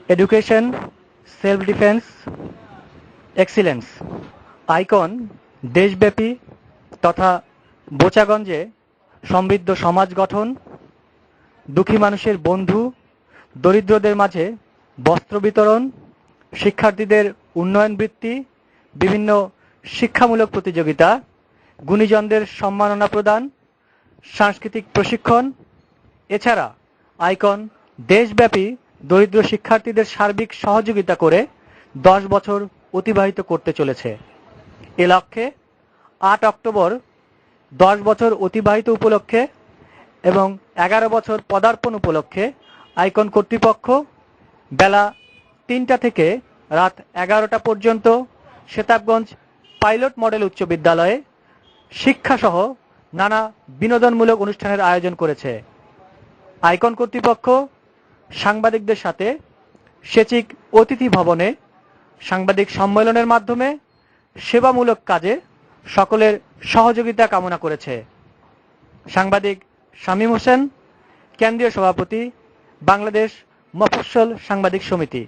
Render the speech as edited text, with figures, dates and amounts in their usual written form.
Education, self defence, excellence. Icon দেশব্যাপী তথা বোচাগঞ্জে সমৃদ্ধ সমাজ গঠন, দুঃখী মানুষের বন্ধু, দরিদ্রদের মাঝে বস্ত্র বিতরণ, শিক্ষার্থীদের উন্নয়ন বৃত্তি, বিভিন্ন শিক্ষামূলক প্রতিযোগিতা, গুণীজনদের সম্মাননা প্রদান, সাংস্কৃতিক প্রশিক্ষণ। এছাড়া আইকন দেশব্যাপী দরিদ্র শিক্ষার্থীদের সার্বিক সহযোগিতা করে 10 বছর অতিবাহিত করতে চলেছে। এ লক্ষ্যে 8 অক্টোবর 10 বছর অতিবাহিত উপলক্ষে এবং 11 বছর পদার্পণ উপলক্ষে আইকন কর্তৃপক্ষ বেলা 3টা থেকে রাত 11টা পর্যন্ত সেতাবগঞ্জ পাইলট মডেল উচ্চ বিদ্যালয়ে শিক্ষাসহ নানা বিনোদনমূলক অনুষ্ঠানের আয়োজন করেছে। আইকন কর্তৃপক্ষ সাংবাদিকদের সাথে সেচিক অতিথি ভবনে সাংবাদিক সম্মেলনের মাধ্যমে সেবামূলক কাজে সকলের সহযোগিতা কামনা করেছে। সাংবাদিক শামীম হোসেন, কেন্দ্রীয় সভাপতি, বাংলাদেশ মফস্বল সাংবাদিক সমিতি।